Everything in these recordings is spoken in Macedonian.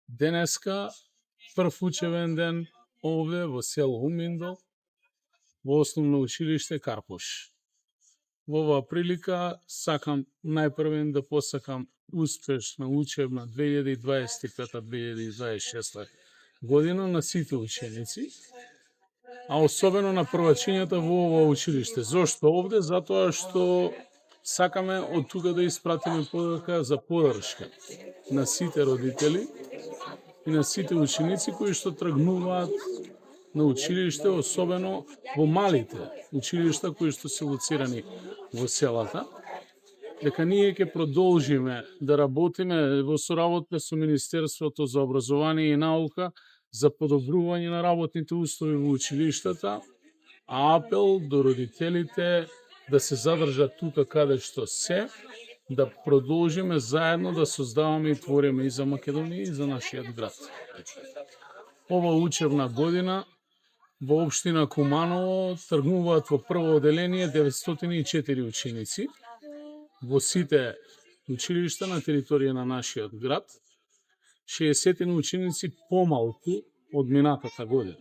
Денеска прв учебен ден овде во село Уминдо, во основно училиште Карпош. Во оваа прилика сакам најпрвен да посакам успешна учебна 2025-2026 година на сите ученици, а особено на првачињата во ова училиште. Зошто овде? Затоа што сакаме од тука да испратиме порука за поддршка на сите родители и на сите ученици кои што тргнуваат на училиште, особено во малите училишта кои што се лоцирани во селата, дека ние ќе продолжиме да работиме во соработка со Министерството за образование и наука за подобрување на работните услови во училиштата, а апел до родителите да се задржат тука каде што се, да продолжиме заедно да создаваме и твориме и за Македонија и за нашиот град. Ова учебна година во општина Куманово тргнуваат во прво оделение 904 ученици во сите училишта на територија на нашиот град, 60 ученици помалку од минатата година.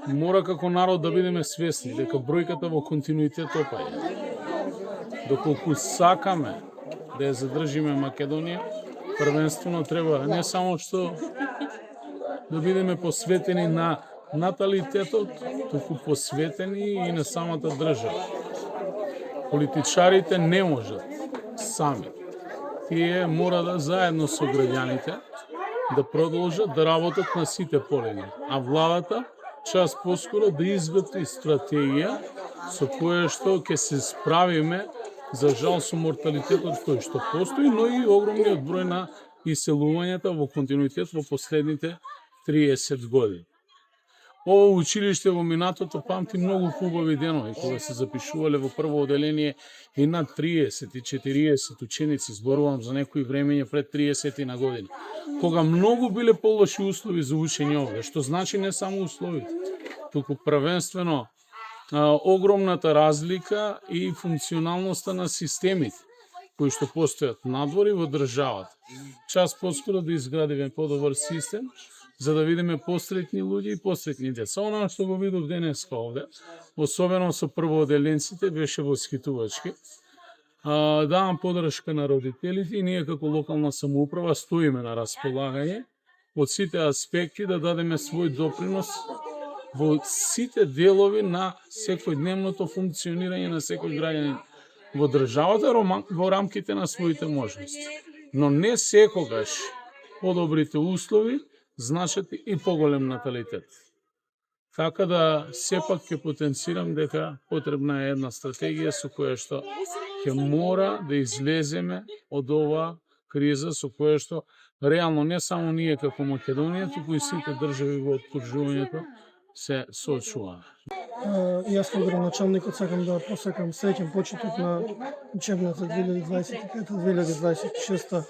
Мора како народ да бидеме свесни дека бројката во континуитет опаѓа. Доколку сакаме да ја задржиме Македонија, првенствено треба не само што да бидеме посветени на наталитетот, туку посветени и на самата држава. Политичарите не можат сами. Тие мора да заедно со граѓаните да продолжат да работат на сите полени, а владата час поскоро да изготви стратегија со која што ќе се справиме за жал со морталитетот кој што постои, но и огромниот број на иселувањата во континуитет во последните 30 години. Ово училиште во минатото памти многу хубави денови, кога се запишувале во прво оделение и над 30 и 40 ученици, зборувам за некои времења пред 30 на години, кога многу биле полоши услови за учење овде, што значи не само условите, туку првенствено огромната разлика и функционалноста на системите кои што постојат надвор и во државата. Час поскоро да изградиме подобар систем, за да видиме посретни луѓе и посретни деца. Она што го видов денеска овде, особено со првооделенците, беше восхитувачки. Давам поддршка на родителите и ние како локална самоуправа стоиме на располагање од сите аспекти да дадеме свој допринос во сите делови на секојдневното функционирање на секој граѓанин во државата во рамките на своите можности. Но не секогаш подобрите услови значат и поголем наталитет. Така да сепак ќе потенцирам дека потребна е една стратегија со која што ќе мора да излеземе од оваа криза со која што реално не само ние како Македонија, туку и сите држави во окружувањето се соочуваме. Јас како градоначалникот сакам да посакам среќен почеток на учебната 2025-2026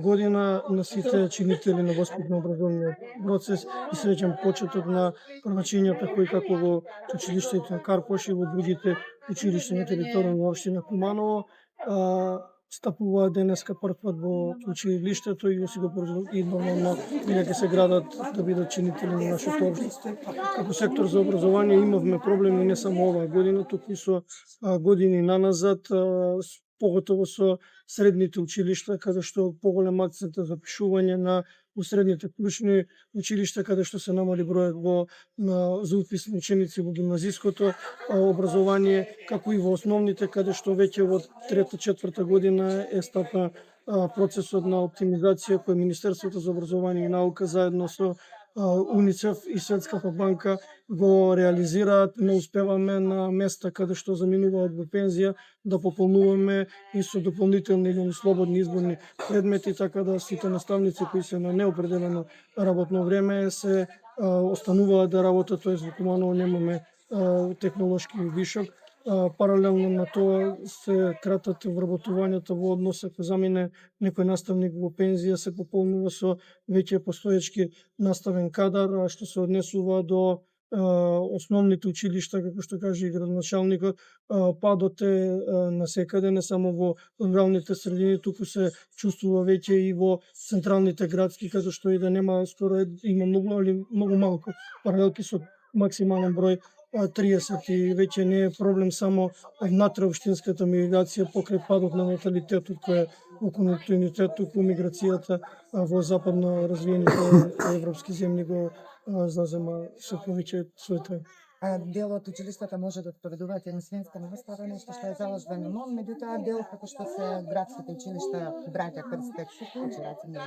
година на сите чинители на воспитно-образовниот процес и среќен почеток на првачињата кои како во училиштето Карпош и во другите училишта на територија на општина Куманово стапуваат денеска прв пат во училиштето и и нормално ќе се градат да бидат чинители на нашето општество. Како сектор за образование имавме проблеми не само оваа година, туку и со години наназад, поготово со средните училишта, каде што поголем акцент за запишување на средните клучни училишта, каде што се намали бројот за упис на ученици во гимназиското образование, како и во основните, каде што веќе во трета-четврта година е стапна процесот на оптимизација кој Министерството за образование и наука заедно со УНИЦЕФ и Светската банка го реализираат. Не успеваме на места каде што заминуваат во пензија да пополнуваме и со дополнителни или слободни изборни предмети, така да сите наставници кои се на неопределено работно време се остануваат да работат, тоест во Куманово немаме технолошки вишок. Паралелно на тоа се кратат вработувањата во однос ако замине некој наставник во пензија, се пополнува со веќе постоечки наставен кадар, што се однесува до основните училишта, како што каже и градоначалникот, падот е насекаде, не само во руралните средини, туку се чувствува веќе и во централните градски, каде што и да нема скоро има многу, али многу малку паралелки со максимален број 30 и веќе не е проблем само внатре општинската миграција покрај падот на наталитетот кој е во континуитет, туку миграцијата во западно развиените европски земји го зазема се повеќе своето. Дел од училиштата може да проведуваат едносменска настава, нешто што е заложбено, но меѓутоа дел како што се градските училишта Браќа Крстек, ученици не.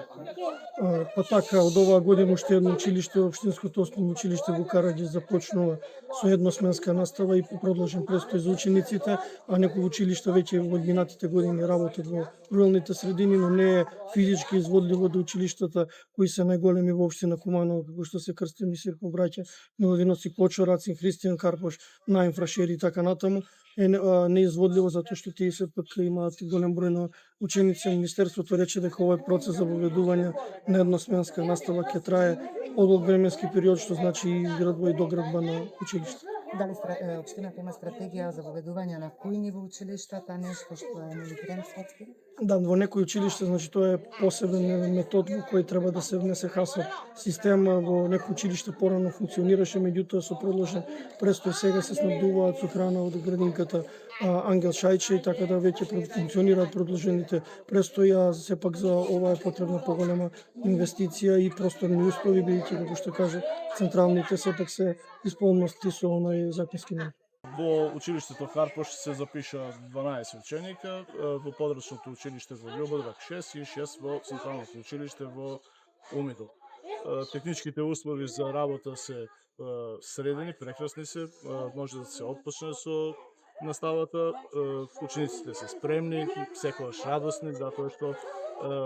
Па така, од оваа година уште едно училиште, општинското основно училиште во Караѓиц започнува со едносменска настава и продолжен престој за учениците, а некои училишта веќе во минатите години работат во руралните средини, но не е физички изводливо до училиштата кои се најголеми во општина Куманово, како што се Крстени Сирков браќа, Милодиновци, Кочораци, Христијан Карпош, Наим Фрашери и така натаму, е неизводливо затоа што тие сепак имаат голем број на ученици. Министерството рече дека овој процес за воведување на едносменска настава ќе трае подолг временски период, што значи и изградба и доградба на училиште. Дали општината има стратегија за воведување на кои ниво училиштата, нешто што е монитиран светски? Да, во некои училишта, значи тоа е посебен метод во кој треба да се внесе ХАСО система. Во некои училишта порано функционираше, меѓутоа со продолжен престој сега се снабдуваат со храна од градинката Ангел Шајче и така да веќе функционираат продолжените престои, а сепак за ова е потребна поголема инвестиција и просторни услови, бидејќи како што каже централните сепак се исполности со онај законски норми. Во училиштето Карпош се запиша 12 ученика, во подрачното училиште во Љубодрак 6 и 6 во централното училиште во Умидол. Техничките услови за работа се средени, прекрасни се, може да се отпочне со наставата, учениците се спремни, секогаш радосни, затоа што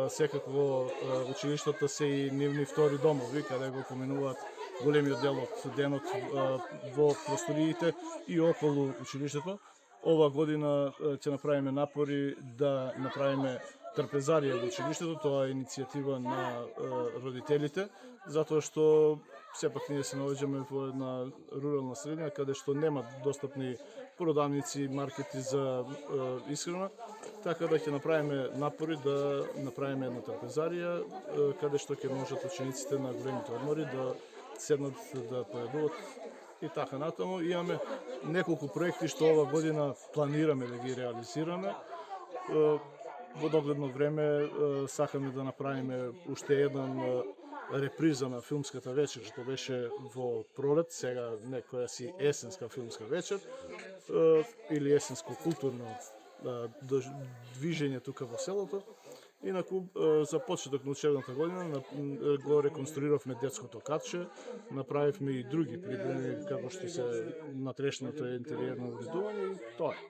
секако училиштата се и нивни втори домови, каде го поминуваат големиот дел од денот во просториите и околу училиштето. Ова година ќе направиме напори да направиме трпезарија во училиштето, тоа е иницијатива на родителите, затоа што сепак ние се наоѓаме во една рурална средина каде што нема достапни продавници, маркети за исхрана, така да ќе направиме напори да направиме една трпезарија каде што ќе можат учениците на големите одмори да седнат да поедуват и така натаму. Имаме неколку проекти што ова година планираме да ги реализираме. Во догледно време сакаме да направиме уште еден реприза на филмската вечер што беше во пролет, сега некоја си есенска филмска вечер или есенско културно движење тука во селото. Инаку, за почеток на учебната година го реконструиравме детското катче, направивме и други прибрани како што се натрешното интериерно уредување и тоа е.